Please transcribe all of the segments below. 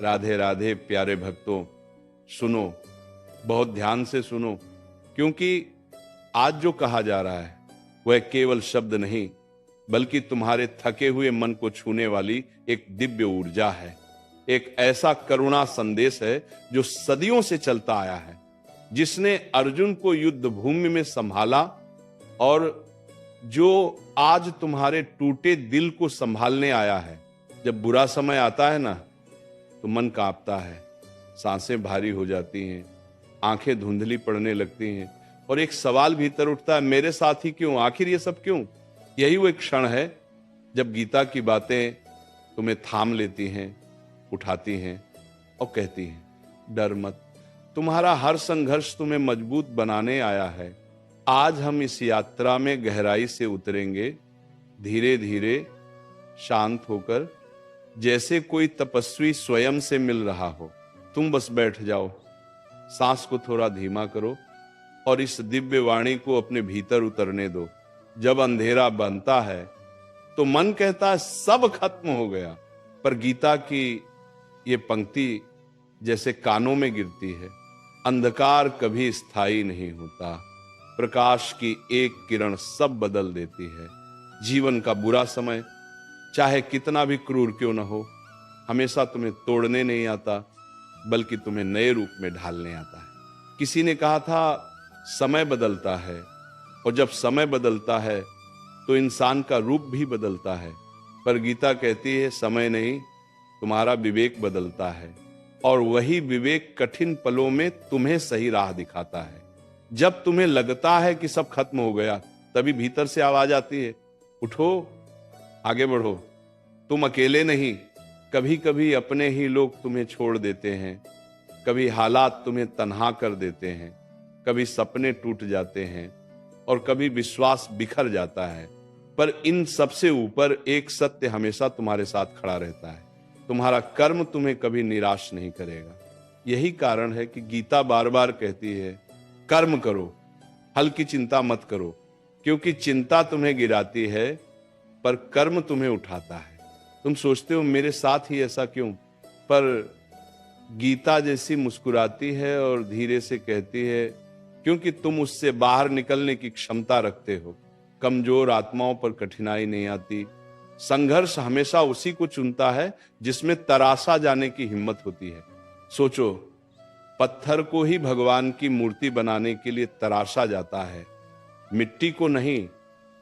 राधे राधे प्यारे भक्तों, सुनो, बहुत ध्यान से सुनो, क्योंकि आज जो कहा जा रहा है वह केवल शब्द नहीं, बल्कि तुम्हारे थके हुए मन को छूने वाली एक दिव्य ऊर्जा है। एक ऐसा करुणा संदेश है जो सदियों से चलता आया है, जिसने अर्जुन को युद्ध भूमि में संभाला और जो आज तुम्हारे टूटे दिल को संभालने आया है। जब बुरा समय आता है ना, तो मन कांपता है, सांसें भारी हो जाती हैं, आंखें धुंधली पड़ने लगती हैं और एक सवाल भीतर उठता है, मेरे साथ ही क्यों, आखिर ये सब क्यों? यही वो एक क्षण है जब गीता की बातें तुम्हें थाम लेती हैं, उठाती हैं और कहती हैं, डर मत, तुम्हारा हर संघर्ष तुम्हें मजबूत बनाने आया है। आज हम इस यात्रा में गहराई से उतरेंगे, धीरे धीरे, शांत होकर, जैसे कोई तपस्वी स्वयं से मिल रहा हो। तुम बस बैठ जाओ, सांस को थोड़ा धीमा करो और इस दिव्य वाणी को अपने भीतर उतरने दो। जब अंधेरा बनता है तो मन कहता है सब खत्म हो गया, पर गीता की ये पंक्ति जैसे कानों में गिरती है, अंधकार कभी स्थायी नहीं होता, प्रकाश की एक किरण सब बदल देती है। जीवन का बुरा समय चाहे कितना भी क्रूर क्यों न हो, हमेशा तुम्हें तोड़ने नहीं आता, बल्कि तुम्हें नए रूप में ढालने आता है। किसी ने कहा था समय बदलता है, और जब समय बदलता है तो इंसान का रूप भी बदलता है, पर गीता कहती है समय नहीं, तुम्हारा विवेक बदलता है, और वही विवेक कठिन पलों में तुम्हें सही राह दिखाता है। जब तुम्हें लगता है कि सब खत्म हो गया, तभी भीतर से आवाज आती है, उठो, आगे बढ़ो, तुम अकेले नहीं। कभी कभी अपने ही लोग तुम्हें छोड़ देते हैं, कभी हालात तुम्हें तन्हा कर देते हैं, कभी सपने टूट जाते हैं और कभी विश्वास बिखर जाता है, पर इन सबसे ऊपर एक सत्य हमेशा तुम्हारे साथ खड़ा रहता है, तुम्हारा कर्म तुम्हें कभी निराश नहीं करेगा। यही कारण है कि गीता बार बार कहती है, कर्म करो, फल की चिंता मत करो, क्योंकि चिंता तुम्हें गिराती है पर कर्म तुम्हें उठाता है। तुम सोचते हो मेरे साथ ही ऐसा क्यों, पर गीता जैसी मुस्कुराती है और धीरे से कहती है, क्योंकि तुम उससे बाहर निकलने की क्षमता रखते हो। कमजोर आत्माओं पर कठिनाई नहीं आती, संघर्ष हमेशा उसी को चुनता है जिसमें तराशा जाने की हिम्मत होती है। सोचो, पत्थर को ही भगवान की मूर्ति बनाने के लिए तराशा जाता है, मिट्टी को नहीं।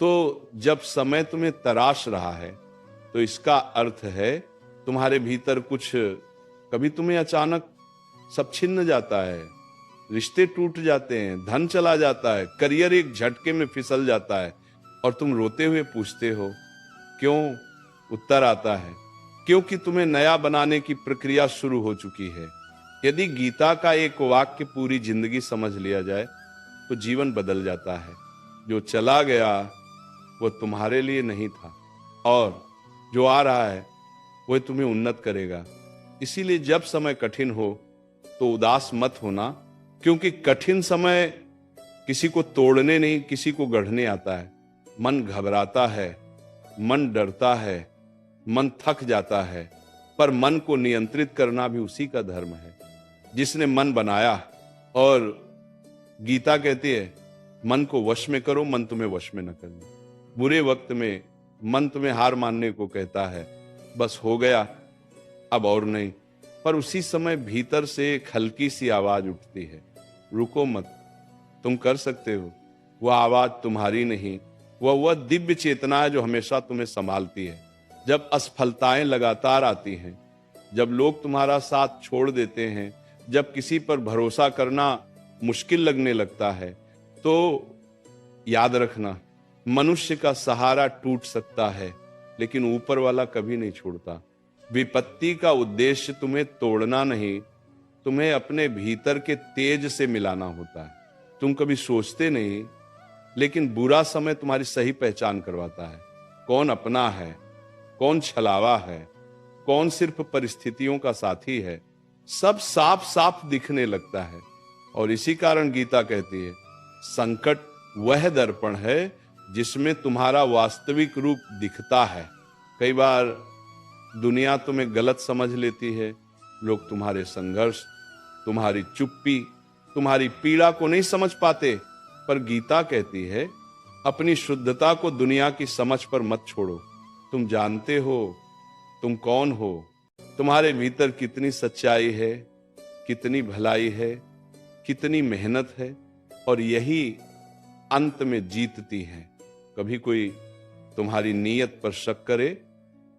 तो जब समय तुम्हें तराश रहा है तो इसका अर्थ है तुम्हारे भीतर कुछ, कभी तुम्हें अचानक सब छिन्न जाता है, रिश्ते टूट जाते हैं, धन चला जाता है, करियर एक झटके में फिसल जाता है और तुम रोते हुए पूछते हो क्यों? उत्तर आता है, क्योंकि तुम्हें नया बनाने की प्रक्रिया शुरू हो चुकी है। यदि गीता का एक वाक्य पूरी जिंदगी समझ लिया जाए तो जीवन बदल जाता है। जो चला गया वो तुम्हारे लिए नहीं था, और जो आ रहा है वह तुम्हें उन्नत करेगा। इसीलिए जब समय कठिन हो तो उदास मत होना, क्योंकि कठिन समय किसी को तोड़ने नहीं, किसी को गढ़ने आता है। मन घबराता है, मन डरता है, मन थक जाता है, पर मन को नियंत्रित करना भी उसी का धर्म है जिसने मन बनाया। और गीता कहती है, मन को वश में करो, मन तुम्हें वश में न करना। बुरे वक्त में मन तुम्हें हार मानने को कहता है, बस हो गया, अब और नहीं, पर उसी समय भीतर से एक हल्की सी आवाज उठती है, रुको मत, तुम कर सकते हो। वह आवाज तुम्हारी नहीं, वह दिव्य चेतना है जो हमेशा तुम्हें संभालती है। जब असफलताएं लगातार आती हैं, जब लोग तुम्हारा साथ छोड़ देते हैं, जब किसी पर भरोसा करना मुश्किल लगने लगता है, तो याद रखना, मनुष्य का सहारा टूट सकता है, लेकिन ऊपर वाला कभी नहीं छोड़ता। विपत्ति का उद्देश्य तुम्हें तोड़ना नहीं, तुम्हें अपने भीतर के तेज से मिलाना होता है। तुम कभी सोचते नहीं, लेकिन बुरा समय तुम्हारी सही पहचान करवाता है। कौन अपना है, कौन छलावा है, कौन सिर्फ परिस्थितियों का साथी है, सब साफ साफ दिखने लगता है। और इसी कारण गीता कहती है, संकट वह दर्पण है जिसमें तुम्हारा वास्तविक रूप दिखता है। कई बार दुनिया तुम्हें गलत समझ लेती है, लोग तुम्हारे संघर्ष, तुम्हारी चुप्पी, तुम्हारी पीड़ा को नहीं समझ पाते, पर गीता कहती है अपनी शुद्धता को दुनिया की समझ पर मत छोड़ो। तुम जानते हो तुम कौन हो, तुम्हारे भीतर कितनी सच्चाई है, कितनी भलाई है, कितनी मेहनत है, और यही अंत में जीतती है। कभी कोई तुम्हारी नीयत पर शक करे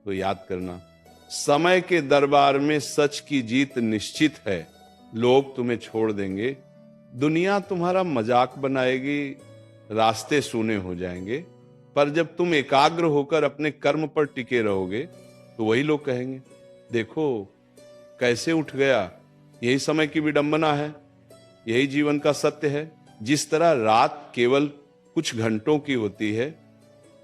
तो याद करना, समय के दरबार में सच की जीत निश्चित है। लोग तुम्हें छोड़ देंगे, दुनिया तुम्हारा मजाक बनाएगी, रास्ते सूने हो जाएंगे, पर जब तुम एकाग्र होकर अपने कर्म पर टिके रहोगे तो वही लोग कहेंगे देखो कैसे उठ गया। यही समय की विडंबना है, यही जीवन का सत्य है। जिस तरह रात केवल कुछ घंटों की होती है,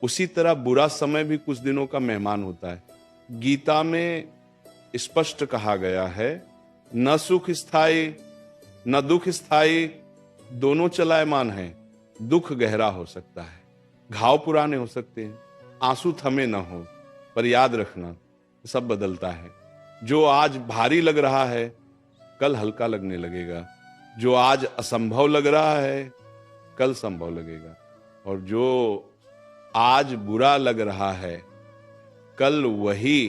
उसी तरह बुरा समय भी कुछ दिनों का मेहमान होता है। गीता में स्पष्ट कहा गया है, न सुख स्थायी न दुख स्थायी, दोनों चलायमान हैं। दुख गहरा हो सकता है, घाव पुराने हो सकते हैं, आंसू थमे न हो, पर याद रखना सब बदलता है। जो आज भारी लग रहा है कल हल्का लगने लगेगा, जो आज असंभव लग रहा है कल संभव लगेगा, और जो आज बुरा लग रहा है कल वही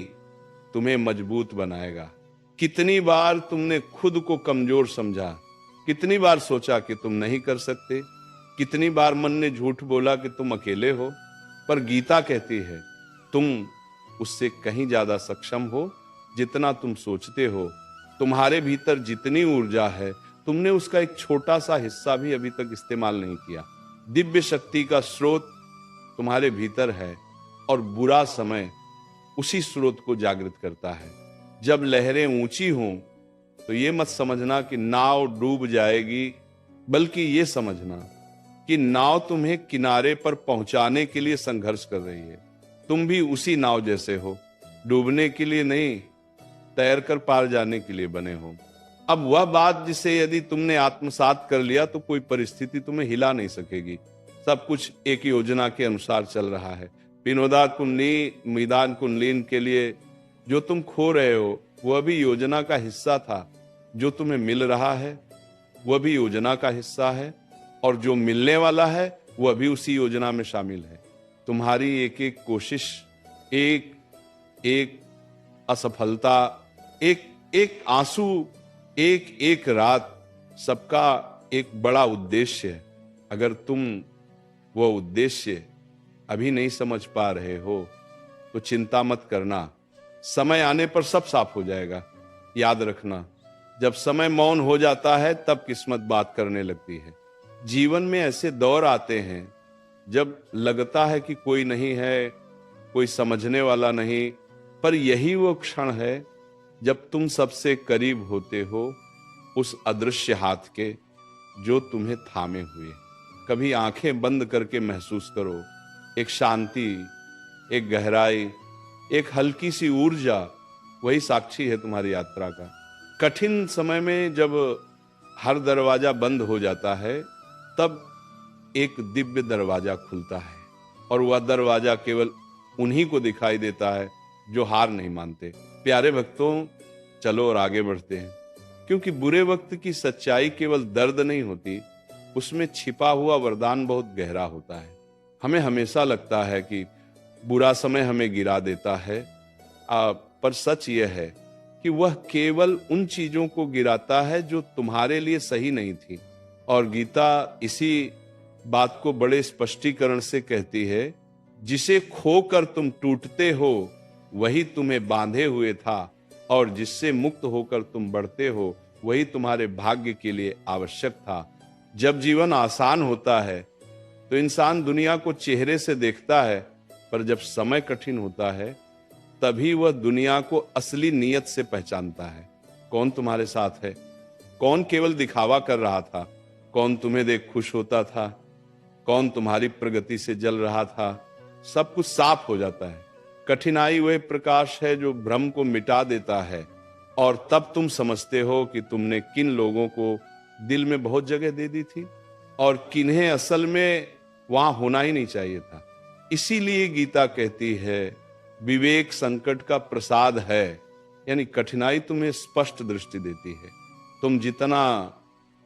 तुम्हें मजबूत बनाएगा। कितनी बार तुमने खुद को कमजोर समझा, कितनी बार सोचा कि तुम नहीं कर सकते, कितनी बार मन ने झूठ बोला कि तुम अकेले हो, पर गीता कहती है तुम उससे कहीं ज्यादा सक्षम हो जितना तुम सोचते हो। तुम्हारे भीतर जितनी ऊर्जा है, तुमने उसका एक छोटा सा हिस्सा भी अभी तक इस्तेमाल नहीं किया। दिव्य शक्ति का स्रोत तुम्हारे भीतर है, और बुरा समय उसी स्रोत को जागृत करता है। जब लहरें ऊंची हों तो ये मत समझना कि नाव डूब जाएगी, बल्कि ये समझना कि नाव तुम्हें किनारे पर पहुंचाने के लिए संघर्ष कर रही है। तुम भी उसी नाव जैसे हो, डूबने के लिए नहीं, तैरकर पार जाने के लिए बने हो। अब वह बात जिसे यदि तुमने आत्मसात कर लिया तो कोई परिस्थिति तुम्हें हिला नहीं सकेगी। सब कुछ एक योजना के अनुसार चल रहा है। विनोदा कुंडली मैदान कुंडलीन के लिए जो तुम खो रहे हो वह भी योजना का हिस्सा था, जो तुम्हें मिल रहा है वह भी योजना का हिस्सा है, और जो मिलने वाला है वह भी उसी योजना में शामिल है। तुम्हारी एक एक कोशिश, एक एक असफलता, एक एक आंसू, एक एक रात, सबका एक बड़ा उद्देश्य है। अगर तुम वो उद्देश्य अभी नहीं समझ पा रहे हो तो चिंता मत करना, समय आने पर सब साफ हो जाएगा। याद रखना, जब समय मौन हो जाता है तब किस्मत बात करने लगती है। जीवन में ऐसे दौर आते हैं जब लगता है कि कोई नहीं है, कोई समझने वाला नहीं, पर यही वो क्षण है जब तुम सबसे करीब होते हो उस अदृश्य हाथ के जो तुम्हें थामे हुए। कभी आंखें बंद करके महसूस करो, एक शांति, एक गहराई, एक हल्की सी ऊर्जा, वही साक्षी है तुम्हारी यात्रा का। कठिन समय में जब हर दरवाजा बंद हो जाता है तब एक दिव्य दरवाजा खुलता है, और वह दरवाजा केवल उन्हीं को दिखाई देता है जो हार नहीं मानते। प्यारे भक्तों, चलो और आगे बढ़ते हैं, क्योंकि बुरे वक्त की सच्चाई केवल दर्द नहीं होती, उसमें छिपा हुआ वरदान बहुत गहरा होता है। हमें हमेशा लगता है कि बुरा समय हमें गिरा देता है, पर सच यह है कि वह केवल उन चीजों को गिराता है जो तुम्हारे लिए सही नहीं थी। और गीता इसी बात को बड़े स्पष्टीकरण से कहती है, जिसे खोकर तुम टूटते हो वही तुम्हें बांधे हुए था, और जिससे मुक्त होकर तुम बढ़ते हो वही तुम्हारे भाग्य के लिए आवश्यक था। जब जीवन आसान होता है तो इंसान दुनिया को चेहरे से देखता है, पर जब समय कठिन होता है तभी वह दुनिया को असली नीयत से पहचानता है। कौन तुम्हारे साथ है, कौन केवल दिखावा कर रहा था, कौन तुम्हें देख खुश होता था, कौन तुम्हारी प्रगति से जल रहा था, सब कुछ साफ हो जाता है। कठिनाई वह प्रकाश है जो भ्रम को मिटा देता है, और तब तुम समझते हो कि तुमने किन लोगों को दिल में बहुत जगह दे दी थी और किन्हें असल में वहां होना ही नहीं चाहिए था। इसीलिए गीता कहती है, विवेक संकट का प्रसाद है, यानी कठिनाई तुम्हें स्पष्ट दृष्टि देती है। तुम जितना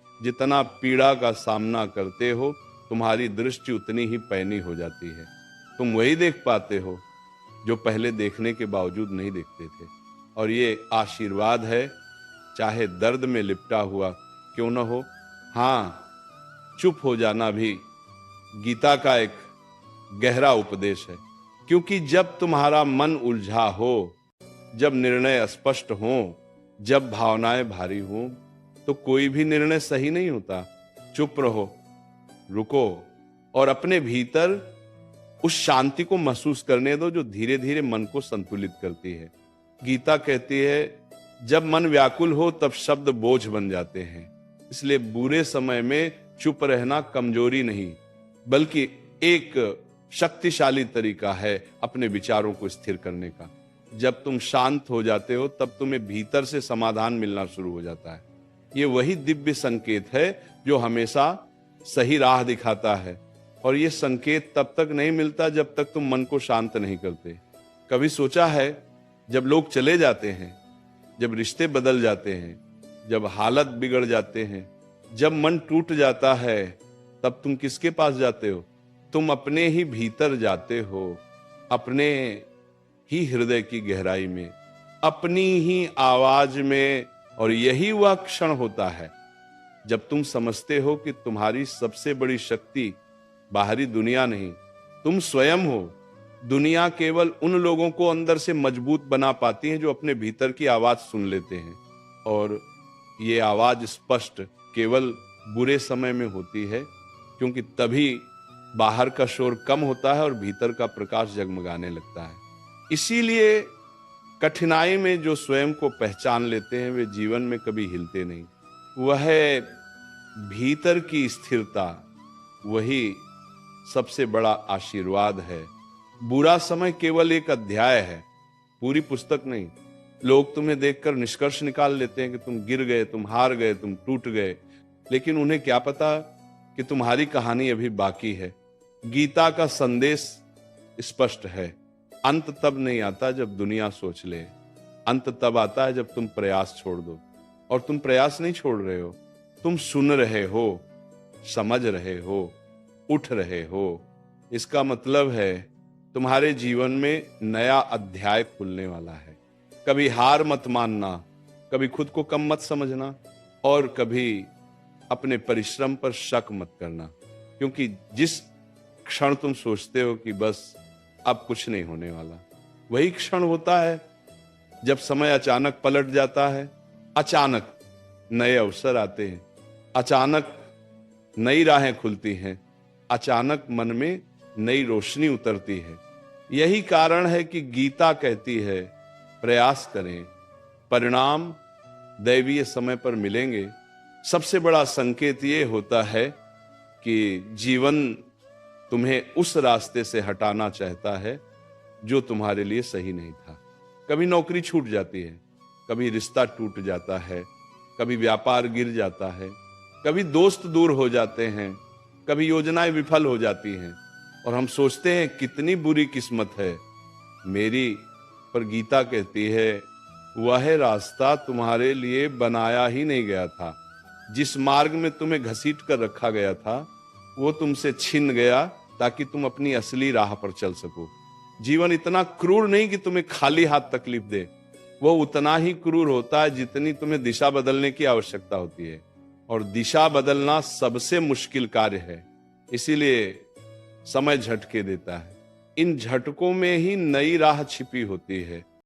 जितना पीड़ा का सामना करते हो, तुम्हारी दृष्टि उतनी ही पैनी हो जाती है। तुम वही देख पाते हो जो पहले देखने के बावजूद नहीं देखते थे। और ये आशीर्वाद है, चाहे दर्द में लिपटा हुआ क्यों न हो। हाँ, चुप हो जाना भी गीता का एक गहरा उपदेश है, क्योंकि जब तुम्हारा मन उलझा हो, जब निर्णय अस्पष्ट हो, जब भावनाएं भारी हो, तो कोई भी निर्णय सही नहीं होता। चुप रहो, रुको और अपने भीतर उस शांति को महसूस करने दो जो धीरे धीरे मन को संतुलित करती है। गीता कहती है, जब मन व्याकुल हो तब शब्द बोझ बन जाते हैं। इसलिए बुरे समय में चुप रहना कमजोरी नहीं, बल्कि एक शक्तिशाली तरीका है अपने विचारों को स्थिर करने का। जब तुम शांत हो जाते हो तब तुम्हें भीतर से समाधान मिलना शुरू हो जाता है। ये वही दिव्य संकेत है जो हमेशा सही राह दिखाता है। और ये संकेत तब तक नहीं मिलता जब तक तुम मन को शांत नहीं करते। कभी सोचा है, जब लोग चले जाते हैं, जब रिश्ते बदल जाते हैं, जब हालत बिगड़ जाते हैं, जब मन टूट जाता है, तब तुम किसके पास जाते हो? तुम अपने ही भीतर जाते हो, अपने ही हृदय की गहराई में, अपनी ही आवाज में। और यही वह क्षण होता है जब तुम समझते हो कि तुम्हारी सबसे बड़ी शक्ति बाहरी दुनिया नहीं, तुम स्वयं हो। दुनिया केवल उन लोगों को अंदर से मजबूत बना पाती है जो अपने भीतर की आवाज सुन लेते हैं। और ये आवाज स्पष्ट केवल बुरे समय में होती है, क्योंकि तभी बाहर का शोर कम होता है और भीतर का प्रकाश जगमगाने लगता है। इसीलिए कठिनाई में जो स्वयं को पहचान लेते हैं वे जीवन में कभी हिलते नहीं। वह भीतर की स्थिरता, वही सबसे बड़ा आशीर्वाद है। बुरा समय केवल एक अध्याय है, पूरी पुस्तक नहीं। लोग तुम्हें देखकर निष्कर्ष निकाल लेते हैं कि तुम गिर गए, तुम हार गए, तुम टूट गए, लेकिन उन्हें क्या पता कि तुम्हारी कहानी अभी बाकी है। गीता का संदेश स्पष्ट है, अंत तब नहीं आता जब दुनिया सोच ले, अंत तब आता है जब तुम प्रयास छोड़ दो। और तुम प्रयास नहीं छोड़ रहे हो, तुम सुन रहे हो, समझ रहे हो, उठ रहे हो। इसका मतलब है तुम्हारे जीवन में नया अध्याय खुलने वाला है। कभी हार मत मानना, कभी खुद को कम मत समझना, और कभी अपने परिश्रम पर शक मत करना। क्योंकि जिस क्षण तुम सोचते हो कि बस अब कुछ नहीं होने वाला, वही क्षण होता है जब समय अचानक पलट जाता है। अचानक नए अवसर आते हैं, अचानक नई राहें खुलती हैं, अचानक मन में नई रोशनी उतरती है। यही कारण है कि गीता कहती है, प्रयास करें, परिणाम दैवीय समय पर मिलेंगे। सबसे बड़ा संकेत ये होता है कि जीवन तुम्हें उस रास्ते से हटाना चाहता है जो तुम्हारे लिए सही नहीं था। कभी नौकरी छूट जाती है, कभी रिश्ता टूट जाता है, कभी व्यापार गिर जाता है, कभी दोस्त दूर हो जाते हैं, कभी योजनाएं विफल हो जाती हैं, और हम सोचते हैं कितनी बुरी किस्मत है मेरी। पर गीता कहती है, वह रास्ता तुम्हारे लिए बनाया ही नहीं गया था। जिस मार्ग में तुम्हें घसीट कर रखा गया था, वो तुमसे छिन गया ताकि तुम अपनी असली राह पर चल सको। जीवन इतना क्रूर नहीं कि तुम्हें खाली हाथ तकलीफ दे, वो उतना ही क्रूर होता है जितनी तुम्हें दिशा बदलने की आवश्यकता होती है। और दिशा बदलना सबसे मुश्किल कार्य है, इसीलिए समय झटके देता है। इन झटकों में ही नई राह छिपी होती है।